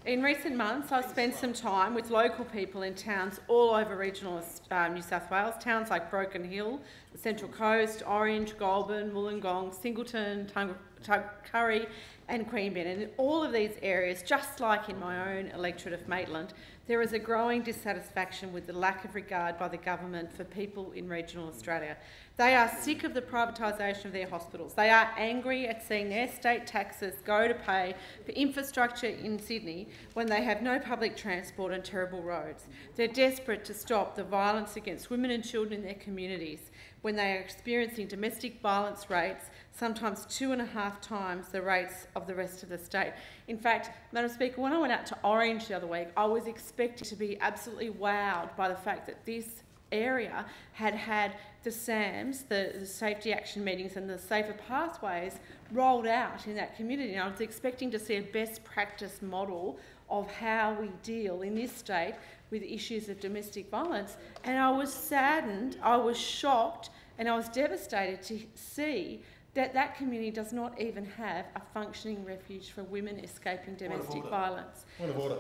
In recent months, I've spent some time with local people in towns all over regional New South Wales, towns like Broken Hill, the Central Coast, Orange, Goulburn, Wollongong, Singleton, Tuncurry and Queanbeyan. And in all of these areas, just like in my own electorate of Maitland, there is a growing dissatisfaction with the lack of regard by the government for people in regional Australia. They are sick of the privatisation of their hospitals. They are angry at seeing their state taxes go to pay for infrastructure in Sydney when they have no public transport and terrible roads. They're desperate to stop the violence against women and children in their communities when they are experiencing domestic violence rates sometimes 2.5 times the rates of the rest of the state. In fact, Madam Speaker, when I went out to Orange the other week, I was expecting to be absolutely wowed by the fact that this area had the SAMs, the safety action meetings and the safer pathways rolled out in that community. And I was expecting to see a best practice model of how we deal in this state with issues of domestic violence. And I was saddened, I was shocked, and I was devastated to see that that community does not even have a functioning refuge for women escaping domestic violence. Point of order.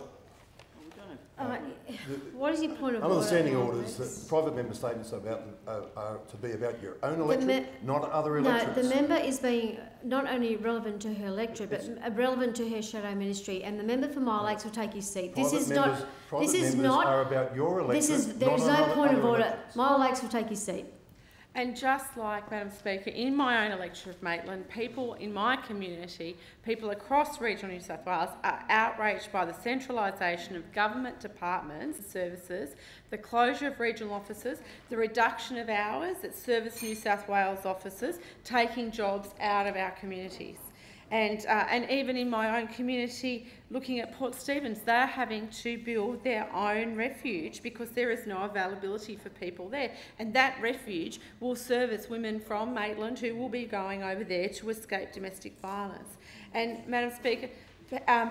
What is your point of order? Under the standing orders, that private member statements are to be about your own electorate, not other electorates. No, the member is being not only relevant to her electorate, but relevant to her shadow ministry. And the member for Mile Lakes will take his seat. This is not. This is not. Are about your electorate. There is no point of order. Mile Lakes will take his seat. And just like, Madam Speaker, in my own electorate of Maitland, people in my community, people across regional New South Wales are outraged by the centralisation of government departments and services, the closure of regional offices, the reduction of hours at Service New South Wales offices, taking jobs out of our communities. And even in my own community, looking at Port Stephens, they're having to build their own refuge because there is no availability for people there. And that refuge will service women from Maitland who will be going over there to escape domestic violence. And, Madam Speaker,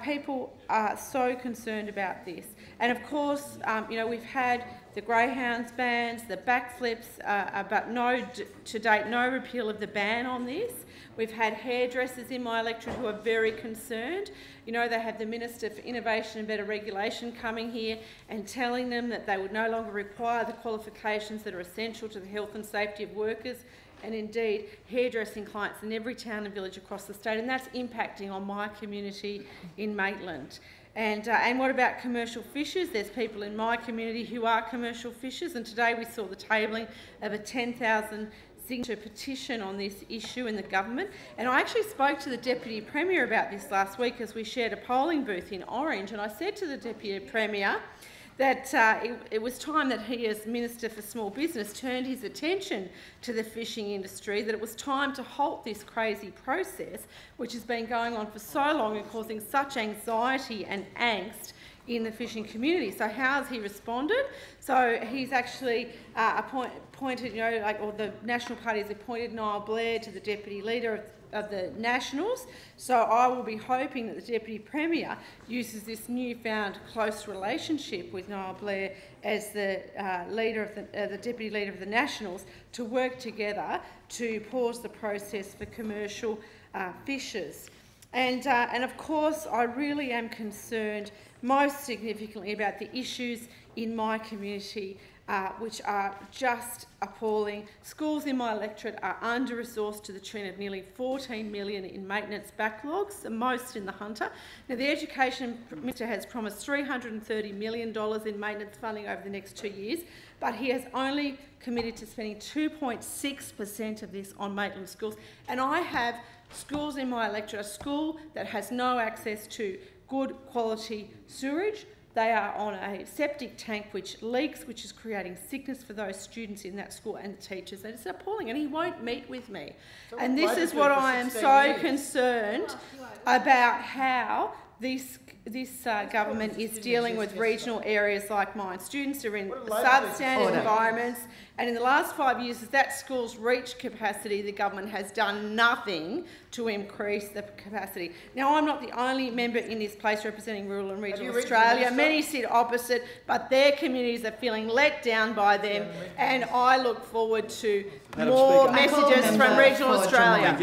people are so concerned about this. And of course, you know, we've had the greyhounds bans, the backflips, but to date, no repeal of the ban on this. We've had hairdressers in my electorate who are very concerned. You know, they have the Minister for Innovation and Better Regulation coming here and telling them that they would no longer require the qualifications that are essential to the health and safety of workers, and indeed hairdressing clients in every town and village across the state, and that's impacting on my community in Maitland. And what about commercial fishers? There's people in my community who are commercial fishers, and today we saw the tabling of a 10,000 signature petition on this issue in the government. And I actually spoke to the Deputy Premier about this last week as we shared a polling booth in Orange, and I said to the Deputy Premier that it was time that he, as Minister for Small Business, turned his attention to the fishing industry, that it was time to halt this crazy process which has been going on for so long and causing such anxiety and angst in the fishing community. So how has he responded? So he's actually appointed, you know, or the National Party has appointed Niall Blair to the Deputy Leader of the Nationals. So I will be hoping that the Deputy Premier uses this newfound close relationship with Niall Blair as the Deputy Leader of the Nationals to work together to pause the process for commercial fishers. And of course, I really am concerned most significantly about the issues in my community, which are just appalling. Schools in my electorate are under-resourced to the tune of nearly $14 million in maintenance backlogs, the most in the Hunter. Now, the Education Minister has promised $330 million in maintenance funding over the next 2 years, but he has only committed to spending 2.6% of this on Maitland schools. And I have schools in my electorate, a school that has no access to good quality sewerage. They are on a septic tank which leaks, which is creating sickness for those students in that school and the teachers. And it's appalling, and he won't meet with me. So and this is what I am so concerned about, how this government is dealing with regional areas like mine. Students are in substandard environments, and in the last 5 years, as that school's reached capacity, the government has done nothing to increase the capacity. Now, I'm not the only member in this place representing rural and regional Australia. Many sit opposite, but their communities are feeling let down by them, and I look forward to more messages from regional Australia.